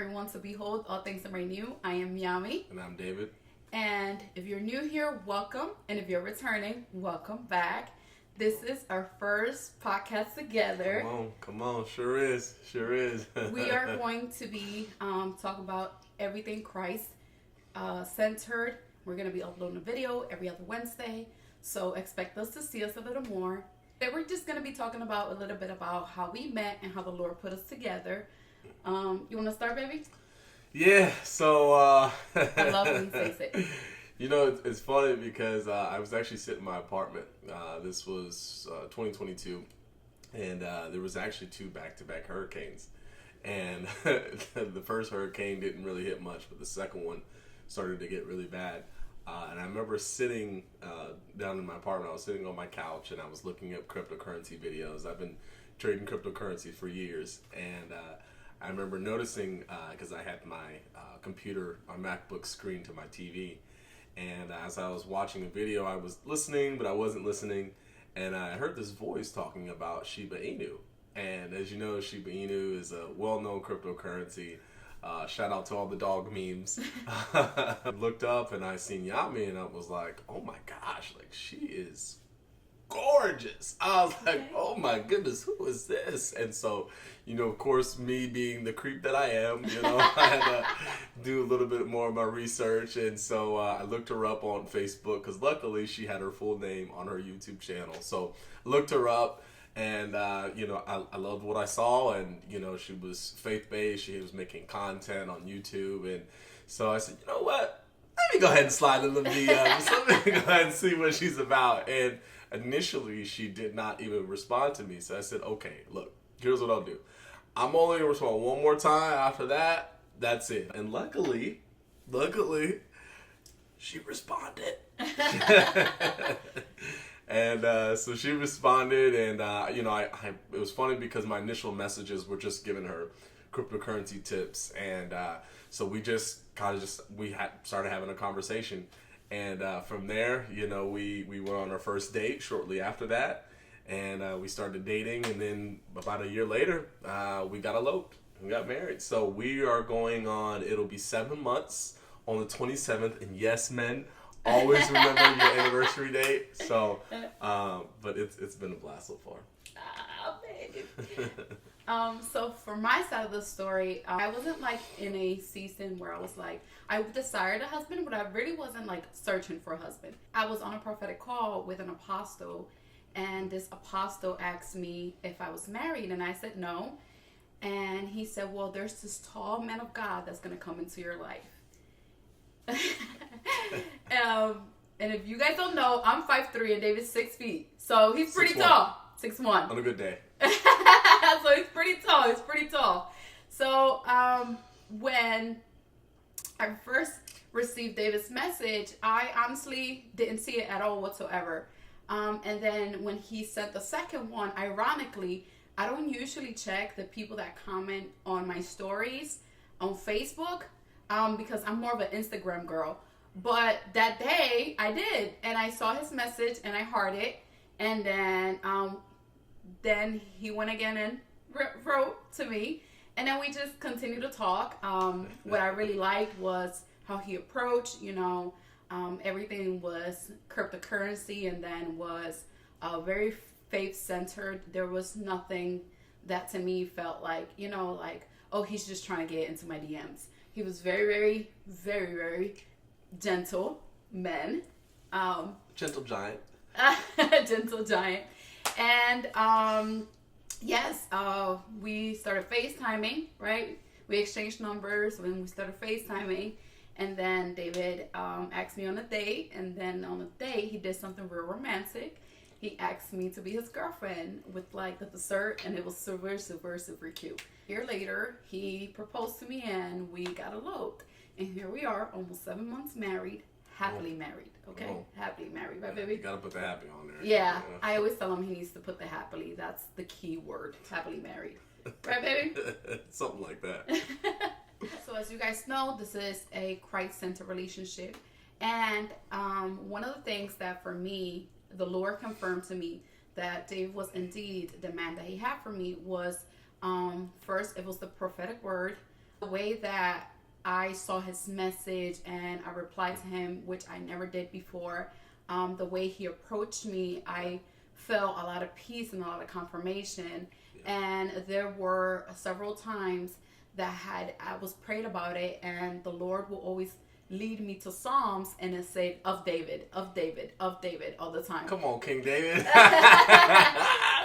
everyone to behold all things are new. I am Yami. And I'm David. And if you're new here, welcome. And if you're returning, welcome back. This is our first podcast together. Come on. Sure is. We are going to be talking about everything Christ centered. We're going to be uploading a video every other Wednesday. So expect us to see us a little more. And we're just going to be talking about a little bit about how we met and how the Lord put us together. You want to start, baby? Yeah, so... I love when he says it. You know, it's funny because I was actually sitting in my apartment. This was 2022, and there was actually 2 back-to-back hurricanes. And the first hurricane didn't really hit much, but the second one started to get really bad. And I remember sitting down in my apartment. I was sitting on my couch, and I was looking up cryptocurrency videos. I've been trading cryptocurrency for years, and I remember noticing, because I had my computer, my MacBook screen to my TV, and as I was watching a video, I was listening, but I wasn't listening, and I heard this voice talking about Shiba Inu. And as you know, Shiba Inu is a well-known cryptocurrency. Shout out to all the dog memes. I looked up and I seen Yami, and I was like, oh my gosh, like she is gorgeous. I was like, oh my goodness, who is this? And so, you know, of course, me being the creep that I am, you know, I had to do a little bit more of my research. And so I looked her up on Facebook because luckily she had her full name on her YouTube channel. So I looked her up. And, you know, I loved what I saw, and, you know, she was faith-based. She was making content on YouTube. And so I said, you know what? Let me go ahead and slide in the DMs. Let me go ahead and see what she's about. And initially, she did not even respond to me. So I said, okay, look, here's what I'll do. I'm only going to respond one more time. After that, that's it. And luckily, she responded. And so she responded, and you know, it was funny because my initial messages were just giving her cryptocurrency tips, and so we just started having a conversation, and from there, you know, we went on our first date shortly after that, and we started dating, and then about a year later, we got eloped, we got married. So we are going on. It'll be 7 months on the 27th, and yes, men. Always remember your anniversary date. So, but it's been a blast so far. Ah, babe. So for my side of the story, I wasn't like in a season where I was like, I desired a husband, but I really wasn't like searching for a husband. I was on a prophetic call with an apostle, and this apostle asked me if I was married, and I said no. And he said, well, there's this tall man of God that's going to come into your life. And if you guys don't know, I'm 5'3" and David's 6 feet, so he's pretty tall. 6'1" on a good day. So he's pretty tall. So when I first received David's message, I honestly didn't see it at all whatsoever. And then when he sent the second one, ironically, I don't usually check the people that comment on my stories on Facebook. Because I'm more of an Instagram girl. But that day, I did. And I saw his message, and I hearted it. And then he went again and wrote to me. And then we just continued to talk. What I really liked was how he approached, you know. Everything was cryptocurrency, and then was very faith-centered. There was nothing that to me felt like, you know, like, oh, he's just trying to get into my DMs. He was very, very, very, very gentle man. Gentle giant. Gentle giant. And yes, we started FaceTiming, right? We exchanged numbers when we started FaceTiming. And then David asked me on a date. And then on a date, he did something real romantic. He asked me to be his girlfriend with like the dessert, and it was super, super, super cute. A year later, he proposed to me, and we got eloped. And here we are, almost 7 months married, happily married. Okay, happily married, right, baby? You gotta put the happy on there. Yeah, I always tell him he needs to put the happily. That's the key word, happily married, right, baby? Something like that. So as you guys know, this is a Christ-centered relationship, and one of the things that for me, the Lord confirmed to me that Dave was indeed the man that he had for me was, first, it was the prophetic word. The way that I saw his message and I replied to him, which I never did before, the way he approached me, I felt a lot of peace and a lot of confirmation. And there were several times that I was prayed about it, and the Lord will always lead me to Psalms, and it said of David, of David, of David all the time. Come on, King David.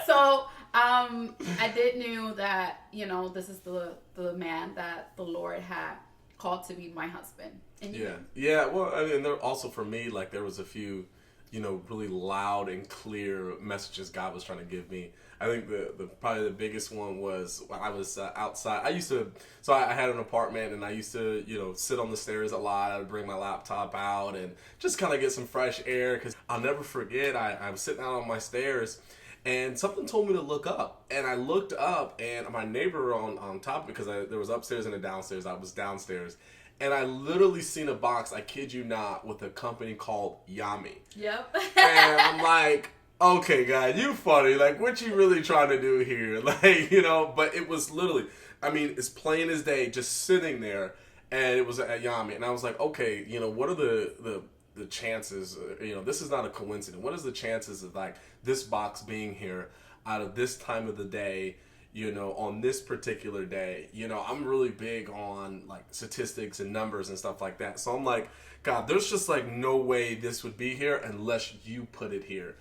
So I did knew that, you know, this is the man that the Lord had called to be my husband. And yeah. Well, I mean, there also for me, like there was a few, you know, really loud and clear messages God was trying to give me. I think the probably the biggest one was when I was outside. I had an apartment, and I used to, you know, sit on the stairs a lot. I would bring my laptop out and just kind of get some fresh air, because I'll never forget, I'm sitting out on my stairs, and something told me to look up. And I looked up, and my neighbor on top, because there was upstairs and a downstairs. I was downstairs. And I literally seen a box, I kid you not, with a company called Yami. Yep. And I'm like, okay, God, you funny. Like, what you really trying to do here? Like, you know, but it was literally, I mean, it's plain as day, just sitting there, and it was at Yami. And I was like, okay, you know, what are the chances, you know, this is not a coincidence. What is the chances of, like, this box being here out of this time of the day, you know, on this particular day? You know, I'm really big on, like, statistics and numbers and stuff like that. So I'm like, God, there's just, like, no way this would be here unless you put it here.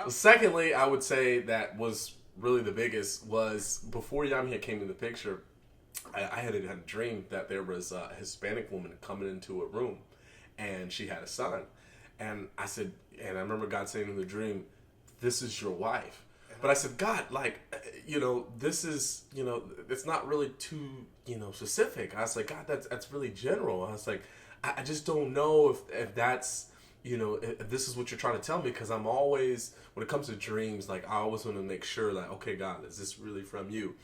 Secondly, I would say that was really the biggest was before Yami came in the picture, I had a dream that there was a Hispanic woman coming into a room, and she had a son. And I said, and I remember God saying in the dream, this is your wife. But I said, God, like, you know, this is, you know, it's not really too, you know, specific. I was like, God, that's really general. I was like, I just don't know if that's, you know, if this is what you're trying to tell me, because I'm always, when it comes to dreams, like, I always want to make sure that, okay, God, is this really from you?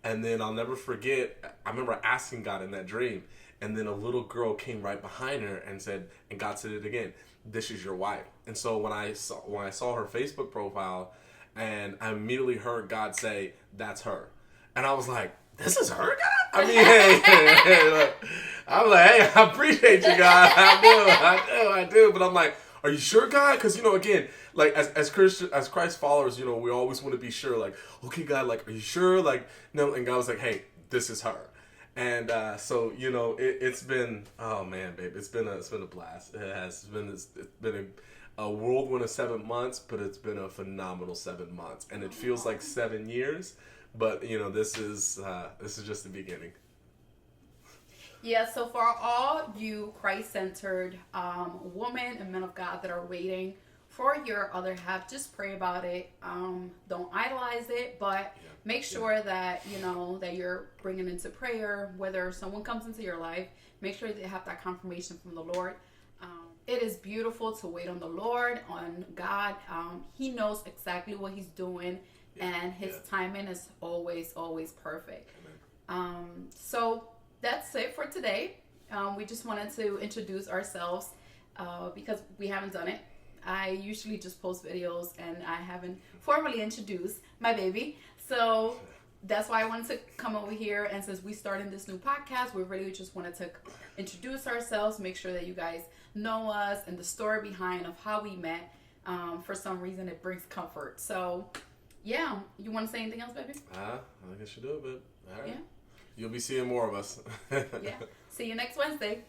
And then I'll never forget, I remember asking God in that dream, and then a little girl came right behind her and said, and God said it again, this is your wife. And so when I saw her Facebook profile, and I immediately heard God say, that's her. And I was like, this is her, God? I mean, hey, look. I'm like, hey, I appreciate you, God. I do. But I'm like, are you sure, God? Because, you know, again, like, as Christ followers, you know, we always want to be sure, like, okay, God, like, are you sure? Like, no. And God was like, hey, this is her. And so, you know, it's been, oh man, babe, it's been a blast. It has been a whirlwind of 7 months, but it's been a phenomenal 7 months, and it feels like 7 years. But, you know, this is just the beginning. Yeah, so for all you Christ-centered women and men of God that are waiting for your other half, just pray about it. Don't idolize it, but make sure that, you know, that you're bringing into prayer. Whether someone comes into your life, make sure they have that confirmation from the Lord. It is beautiful to wait on the Lord, on God. He knows exactly what he's doing, and his timing is always, always perfect. So that's it for today. We just wanted to introduce ourselves because we haven't done it. I usually just post videos, and I haven't formally introduced my baby. So that's why I wanted to come over here. And since we started this new podcast, we really just wanted to introduce ourselves, make sure that you guys know us and the story behind of how we met. For some reason, it brings comfort. So, yeah. You want to say anything else, baby? I guess you do, but all right. Yeah. You'll be seeing more of us. Yeah. See you next Wednesday.